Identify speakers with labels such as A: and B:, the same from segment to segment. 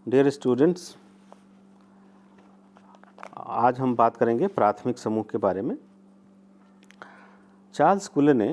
A: Dear students, आज हम बात करेंगे प्राथमिक समूह के बारे में। चार्ल्स कूले ने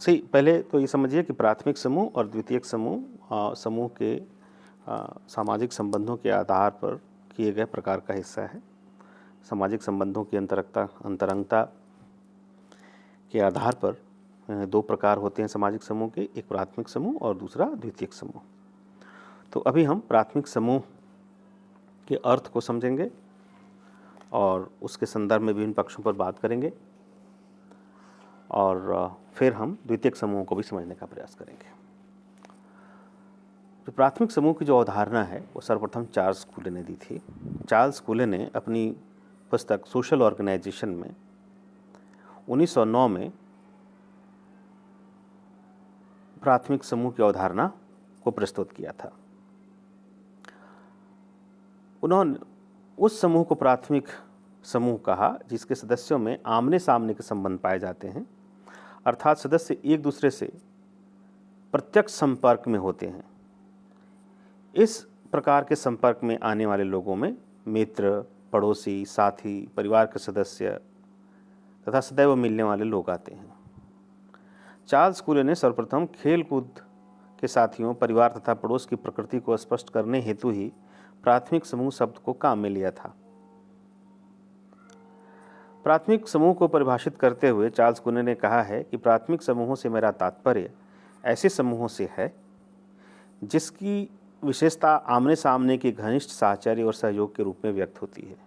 A: पहले तो ये समझिए कि प्राथमिक समूह और द्वितीयक समूह समूह के सामाजिक संबंधों के आधार पर किए गए प्रकार का हिस्सा है। सामाजिक संबंधों की अंतरंगता के आधार पर दो प्रकार होते हैं सामाजिक समूह के, एक प्राथमिक समूह और दूसरा द्वितीयक समूह। तो अभी हम प्राथमिक समूह के अर्थ को समझेंगे और उसके संदर्भ में विभिन्न पक्षों पर बात करेंगे और फिर हम द्वितीयक समूहों को भी समझने का प्रयास करेंगे। तो प्राथमिक समूह की जो अवधारणा है वो सर्वप्रथम चार्ल्स कूले ने दी थी। चार्ल्स कूले ने अपनी पुस्तक सोशल ऑर्गेनाइजेशन में 1909 में प्राथमिक समूह की अवधारणा को प्रस्तुत किया था। उन्होंने उस समूह को प्राथमिक समूह कहा जिसके सदस्यों में आमने सामने के संबंध पाए जाते हैं, अर्थात सदस्य एक दूसरे से प्रत्यक्ष संपर्क में होते हैं। इस प्रकार के संपर्क में आने वाले लोगों में मित्र, पड़ोसी, साथी, परिवार के सदस्य तथा सदैव मिलने वाले लोग आते हैं। चार्ल्स कूले ने सर्वप्रथम खेल कूद के साथियों, परिवार तथा पड़ोस की प्रकृति को स्पष्ट करने हेतु ही प्राथमिक समूह शब्द को काम में लिया था। प्राथमिक समूह को परिभाषित करते हुए चार्ल्स कूले ने कहा है कि प्राथमिक समूहों से मेरा तात्पर्य ऐसे समूहों से है जिसकी विशेषता आमने सामने के घनिष्ठ साहचर्य और सहयोग के रूप में व्यक्त होती है।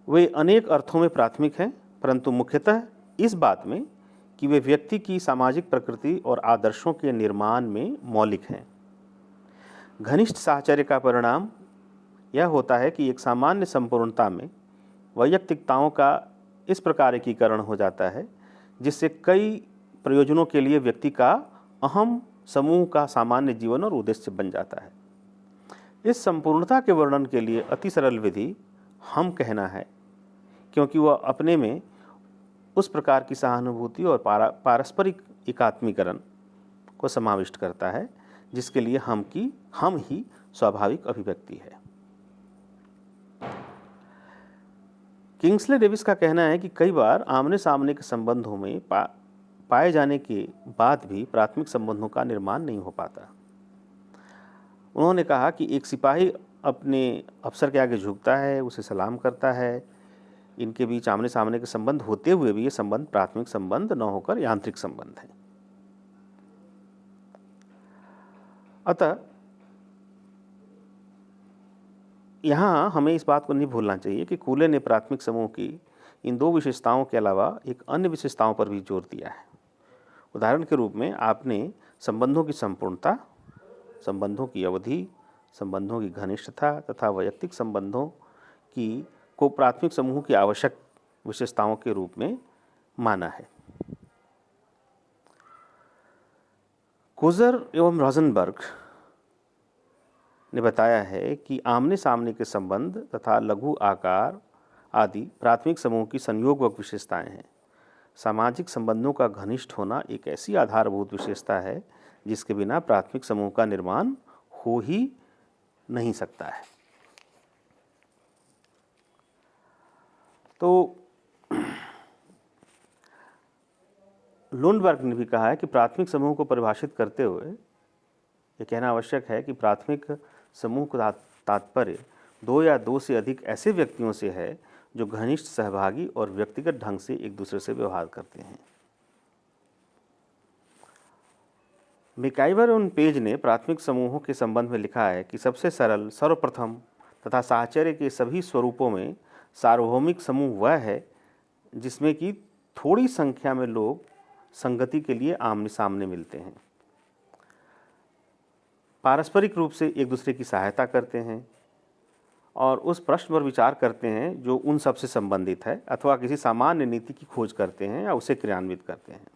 A: वे अनेक अर्थों में प्राथमिक हैं, परंतु मुख्यतः इस बात में कि वे व्यक्ति की सामाजिक प्रकृति और आदर्शों के निर्माण में मौलिक हैं। घनिष्ठ साहचर्य का परिणाम यह होता है कि एक सामान्य संपूर्णता में वैयक्तिकताओं का इस प्रकार एकीकरण हो जाता है जिससे कई प्रयोजनों के लिए व्यक्ति का अहम समूह का सामान्य जीवन और उद्देश्य बन जाता है। इस संपूर्णता के वर्णन के लिए अति सरल विधि हम कहना है, क्योंकि वह अपने में उस प्रकार की सहानुभूति और पारस्परिक एकात्मीकरण को समाविष्ट करता है जिसके लिए हम ही स्वाभाविक अभिव्यक्ति है। किंग्सले डेविस का कहना है कि कई बार आमने सामने के संबंधों में पाए जाने के बाद भी प्राथमिक संबंधों का निर्माण नहीं हो पाता। उन्होंने कहा कि एक सिपाही अपने अफसर के आगे झुकता है, उसे सलाम करता है। इनके बीच आमने सामने के संबंध होते हुए भी ये संबंध प्राथमिक संबंध न होकर यांत्रिक संबंध है। अतः यहाँ हमें इस बात को नहीं भूलना चाहिए कि कूले ने प्राथमिक समूह की इन दो विशेषताओं के अलावा एक अन्य विशेषताओं पर भी जोर दिया है। उदाहरण के रूप में आपने संबंधों की संपूर्णता, संबंधों की अवधि, संबंधों की घनिष्ठता तथा वैयक्तिक संबंधों को प्राथमिक समूह की आवश्यक विशेषताओं के रूप में माना है। कोजर एवं रोजनबर्ग ने बताया है कि आमने सामने के संबंध तथा लघु आकार आदि प्राथमिक समूह की संयोगवक विशेषताएं हैं। सामाजिक संबंधों का घनिष्ठ होना एक ऐसी आधारभूत विशेषता है जिसके बिना प्राथमिक समूह का निर्माण हो ही नहीं सकता है। तो लुंडबर्ग ने भी कहा है कि प्राथमिक समूह को परिभाषित करते हुए यह कहना आवश्यक है कि प्राथमिक समूह का तात्पर्य दो या दो से अधिक ऐसे व्यक्तियों से है जो घनिष्ठ सहभागी और व्यक्तिगत ढंग से एक दूसरे से व्यवहार करते हैं। मैकाइवर और पेज ने प्राथमिक समूहों के संबंध में लिखा है कि सबसे सरल, सर्वप्रथम तथा साहचर्य के सभी स्वरूपों में सार्वभौमिक समूह वह है जिसमें कि थोड़ी संख्या में लोग संगति के लिए आमने सामने मिलते हैं, पारस्परिक रूप से एक दूसरे की सहायता करते हैं और उस प्रश्न पर विचार करते हैं जो उन सबसे संबंधित है, अथवा किसी सामान्य नीति की खोज करते हैं या उसे क्रियान्वित करते हैं।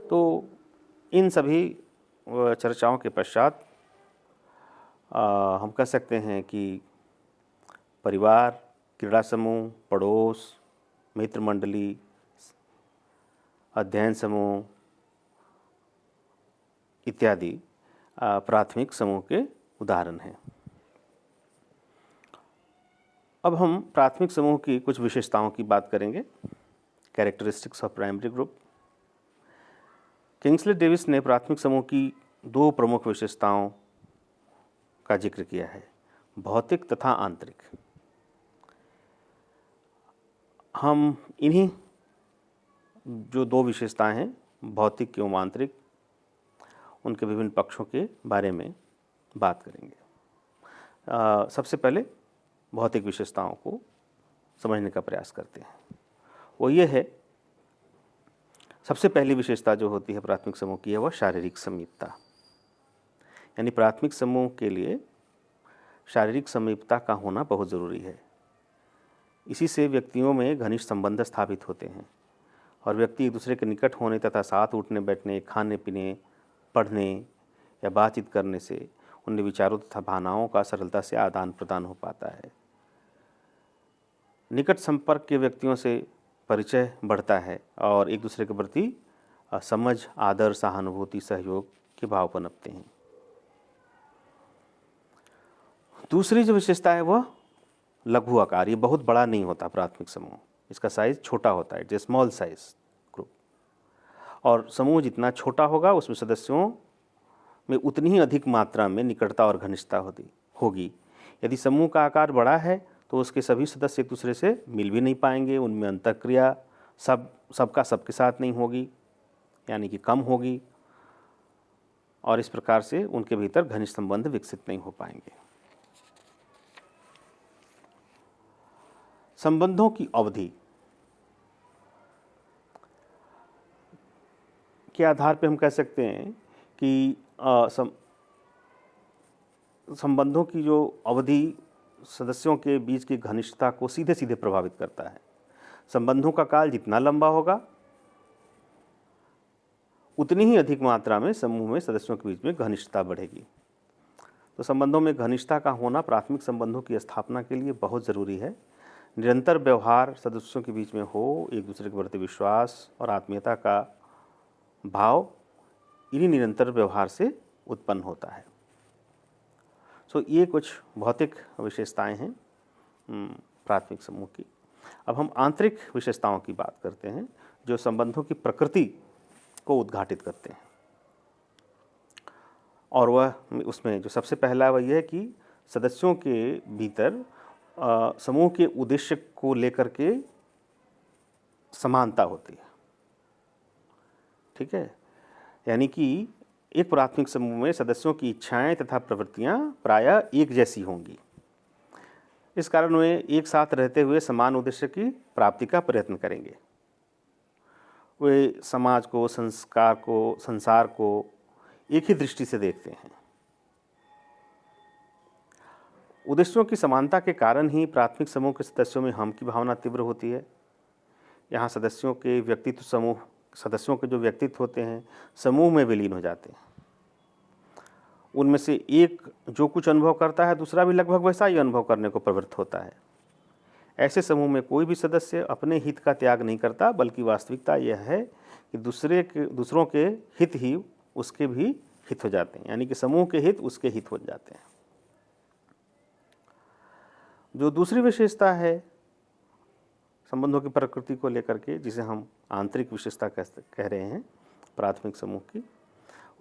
A: तो इन सभी चर्चाओं के पश्चात हम कह सकते हैं कि परिवार, क्रीड़ा समूह, पड़ोस, मित्र मंडली, अध्ययन समूह, इत्यादि प्राथमिक समूह के उदाहरण हैं। अब हम प्राथमिक समूह की कुछ विशेषताओं की बात करेंगे। Characteristics of primary group. Kingsley Davis ने प्राथमिक समूह की 2 प्रमुख विशेषताओं का जिक्र किया है, भौतिक तथा आंतरिक। हम इन्हीं जो 2 विशेषताएं हैं, भौतिक एवं आंतरिक, उनके विभिन्न पक्षों के बारे में बात करेंगे। सबसे पहले भौतिक विशेषताओं को समझने का प्रयास करते हैं। वो ये है, सबसे पहली विशेषता जो होती है प्राथमिक समूह की है वह शारीरिक समीपता। यानी प्राथमिक समूह के लिए शारीरिक समीपता का होना बहुत ज़रूरी है। इसी से व्यक्तियों में घनिष्ठ संबंध स्थापित होते हैं और व्यक्ति एक दूसरे के निकट होने तथा साथ उठने बैठने, खाने पीने, पढ़ने या बातचीत करने से उनके विचारों तथा भावनाओं का सरलता से आदान प्रदान हो पाता है। निकट संपर्क के व्यक्तियों से परिचय बढ़ता है और एक दूसरे के प्रति समझ, आदर, सहानुभूति, सहयोग के भाव पनपते हैं। दूसरी जो विशेषता है वह लघु आकार। ये बहुत बड़ा नहीं होता प्राथमिक समूह, इसका साइज छोटा होता है, स्मॉल साइज ग्रुप। और समूह जितना छोटा होगा उसमें सदस्यों में उतनी ही अधिक मात्रा में निकटता और घनिष्ठता होगी। यदि समूह का आकार बड़ा है तो उसके सभी सदस्य एक दूसरे से मिल भी नहीं पाएंगे, उनमें अंतःक्रिया सबका सबके साथ नहीं होगी, यानी कि कम होगी, और इस प्रकार से उनके भीतर घनिष्ठ संबंध विकसित नहीं हो पाएंगे। संबंधों की अवधि के आधार पर हम कह सकते हैं कि संबंधों की जो अवधि सदस्यों के बीच की घनिष्ठता को सीधे सीधे प्रभावित करता है। संबंधों का काल जितना लंबा होगा उतनी ही अधिक मात्रा में समूह में सदस्यों के बीच में घनिष्ठता बढ़ेगी। तो संबंधों में घनिष्ठता का होना प्राथमिक संबंधों की स्थापना के लिए बहुत ज़रूरी है। निरंतर व्यवहार सदस्यों के बीच में हो, एक दूसरे के प्रति विश्वास और आत्मीयता का भाव इन्हीं निरंतर व्यवहार से उत्पन्न होता है। ये कुछ भौतिक विशेषताएं हैं प्राथमिक समूह की। अब हम आंतरिक विशेषताओं की बात करते हैं जो संबंधों की प्रकृति को उद्घाटित करते हैं। और वह उसमें जो सबसे पहला वह यह है कि सदस्यों के भीतर समूह के उद्देश्य को लेकर के समानता होती है। ठीक है, यानी कि एक प्राथमिक समूह में सदस्यों की इच्छाएं तथा प्रवृत्तियां प्रायः एक जैसी होंगी। इस कारण वे एक साथ रहते हुए समान उद्देश्य की प्राप्ति का प्रयत्न करेंगे। वे समाज को, संसार को एक ही दृष्टि से देखते हैं। उद्देश्यों की समानता के कारण ही प्राथमिक समूह के सदस्यों में हम की भावना तीव्र होती है। यहाँ सदस्यों के जो व्यक्तित्व होते हैं समूह में विलीन हो जाते हैं। उनमें से एक जो कुछ अनुभव करता है दूसरा भी लगभग वैसा ही अनुभव करने को प्रवृत्त होता है। ऐसे समूह में कोई भी सदस्य अपने हित का त्याग नहीं करता, बल्कि वास्तविकता यह है कि दूसरों के हित ही उसके भी हित हो जाते हैं, यानी कि समूह के हित उसके हित हो जाते हैं। जो दूसरी विशेषता है संबंधों की प्रकृति को लेकर के, जिसे हम आंतरिक विशेषता कह रहे हैं प्राथमिक समूह की,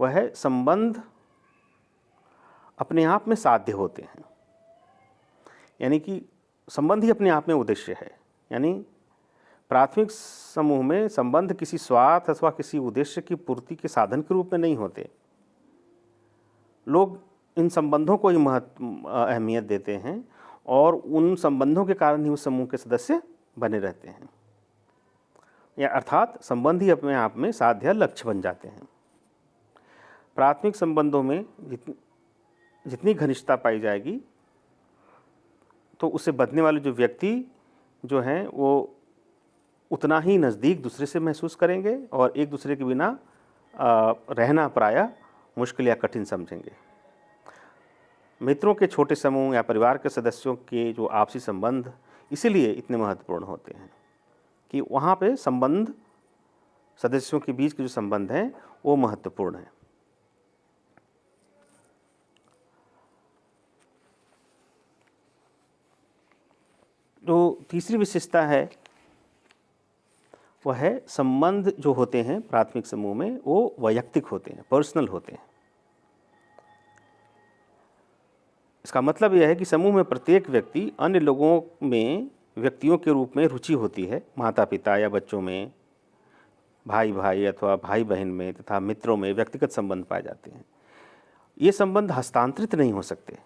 A: वह है संबंध अपने आप में साध्य होते हैं। यानी कि संबंध ही अपने आप में उद्देश्य है। यानी प्राथमिक समूह में संबंध किसी स्वार्थ अथवा किसी उद्देश्य की पूर्ति के साधन के रूप में नहीं होते। लोग इन संबंधों को ही अहमियत देते हैं और उन संबंधों के कारण ही उस समूह के सदस्य बने रहते हैं, या अर्थात संबंध ही अपने आप में साध्य लक्ष्य बन जाते हैं। प्राथमिक संबंधों में जितनी घनिष्ठता पाई जाएगी तो उससे बचने वाले जो व्यक्ति जो हैं वो उतना ही नज़दीक दूसरे से महसूस करेंगे और एक दूसरे के बिना रहना प्रायः मुश्किल या कठिन समझेंगे। मित्रों के छोटे समूह या परिवार के सदस्यों के जो आपसी संबंध इसीलिए इतने महत्वपूर्ण होते हैं कि वहाँ पे संबंध, सदस्यों के बीच के जो संबंध हैं वो महत्वपूर्ण हैं। जो तीसरी विशेषता है वह है संबंध जो होते हैं प्राथमिक समूह में वो वैयक्तिक होते हैं, पर्सनल होते हैं। इसका मतलब यह है कि समूह में प्रत्येक व्यक्ति अन्य लोगों में व्यक्तियों के रूप में रुचि होती है। माता पिता या बच्चों में, भाई भाई अथवा भाई बहन में तथा मित्रों में व्यक्तिगत संबंध पाए जाते हैं। ये संबंध हस्तांतरित नहीं हो सकते।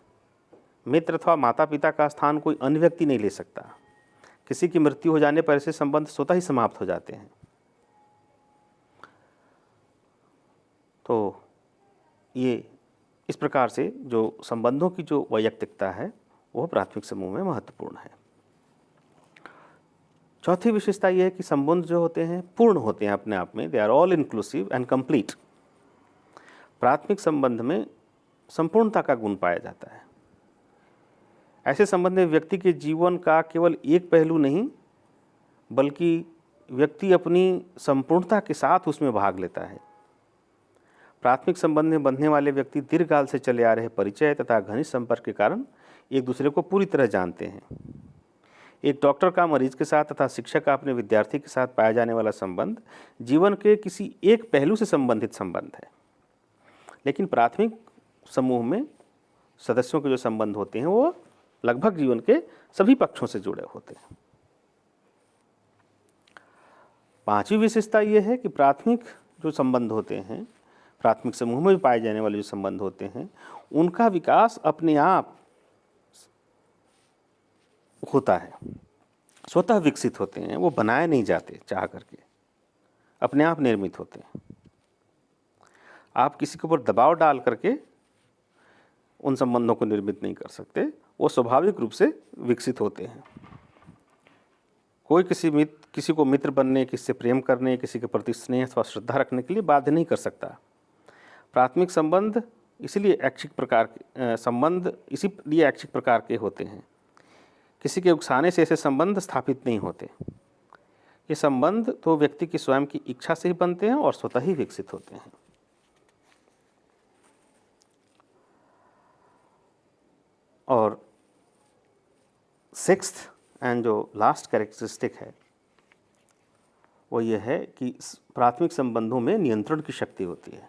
A: मित्र अथवा माता पिता का स्थान कोई अन्य व्यक्ति नहीं ले सकता। किसी की मृत्यु हो जाने पर ऐसे संबंध स्वतः ही समाप्त हो जाते हैं। तो ये इस प्रकार से जो संबंधों की जो वैयक्तिकता है वह प्राथमिक समूह में महत्वपूर्ण है। चौथी विशेषता यह है कि संबंध जो होते हैं पूर्ण होते हैं अपने आप में, they are all inclusive and complete. प्राथमिक संबंध में संपूर्णता का गुण पाया जाता है। ऐसे संबंध में व्यक्ति के जीवन का केवल एक पहलू नहीं बल्कि व्यक्ति अपनी संपूर्णता के साथ उसमें भाग लेता है। प्राथमिक संबंध में बंधने वाले व्यक्ति दीर्घकाल से चले आ रहे परिचय तथा घनिष्ठ संपर्क के कारण एक दूसरे को पूरी तरह जानते हैं। एक डॉक्टर का मरीज के साथ तथा शिक्षक का अपने विद्यार्थी के साथ पाया जाने वाला संबंध जीवन के किसी एक पहलू से संबंधित संबंध है। लेकिन प्राथमिक समूह में सदस्यों के जो संबंध होते हैं वो लगभग जीवन के सभी पक्षों से जुड़े होते हैं। पांचवी विशेषता यह है कि प्राथमिक जो संबंध होते हैं, प्राथमिक समूह में पाए जाने वाले जो संबंध होते हैं, उनका विकास अपने आप होता है, स्वतः विकसित होते हैं। वो बनाए नहीं जाते चाह करके, अपने आप निर्मित होते हैं। आप किसी के ऊपर दबाव डाल करके उन संबंधों को निर्मित नहीं कर सकते, वो स्वाभाविक रूप से विकसित होते हैं। कोई किसी को मित्र बनने, किसी से प्रेम करने, किसी के प्रति स्नेह अथवा श्रद्धा रखने के लिए बाध्य नहीं कर सकता। प्राथमिक संबंध इसीलिए ऐच्छिक प्रकार के होते हैं। किसी के उकसाने से ऐसे संबंध स्थापित नहीं होते। ये संबंध तो व्यक्ति की स्वयं की इच्छा से ही बनते हैं और स्वतः ही विकसित होते हैं। और सिक्स्थ एंड जो लास्ट कैरेक्टरिस्टिक है वो ये है कि प्राथमिक संबंधों में नियंत्रण की शक्ति होती है।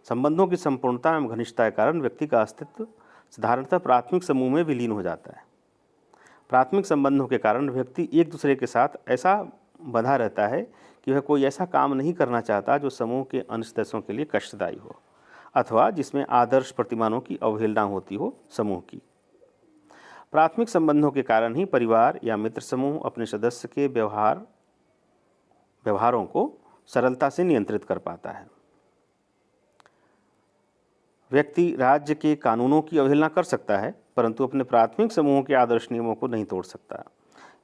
A: संबंधों की संपूर्णता एवं घनिष्ठता के कारण व्यक्ति का अस्तित्व साधारणतः प्राथमिक समूह में विलीन हो जाता है। प्राथमिक संबंधों के कारण व्यक्ति एक दूसरे के साथ ऐसा बंधा रहता है कि वह कोई ऐसा काम नहीं करना चाहता जो समूह के अन्य सदस्यों के लिए कष्टदायी हो अथवा जिसमें आदर्श प्रतिमानों की अवहेलना होती हो समूह की। प्राथमिक संबंधों के कारण ही परिवार या मित्र समूह अपने सदस्य के व्यवहारों को सरलता से नियंत्रित कर पाता है। व्यक्ति राज्य के कानूनों की अवहेलना कर सकता है परंतु अपने प्राथमिक समूह के आदर्श नियमों को नहीं तोड़ सकता।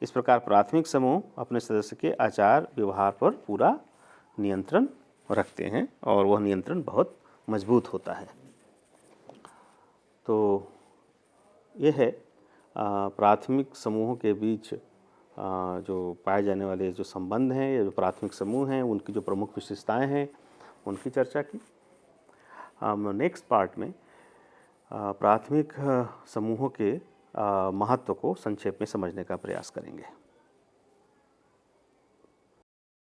A: इस प्रकार प्राथमिक समूह अपने सदस्य के आचार व्यवहार पर पूरा नियंत्रण रखते हैं और वह नियंत्रण बहुत मजबूत होता है। तो यह है प्राथमिक समूहों के बीच जो पाए जाने वाले जो संबंध हैं या जो प्राथमिक समूह हैं उनकी जो प्रमुख विशेषताएं हैं उनकी चर्चा की। हम नेक्स्ट पार्ट में प्राथमिक समूहों के महत्व को संक्षेप में समझने का प्रयास करेंगे।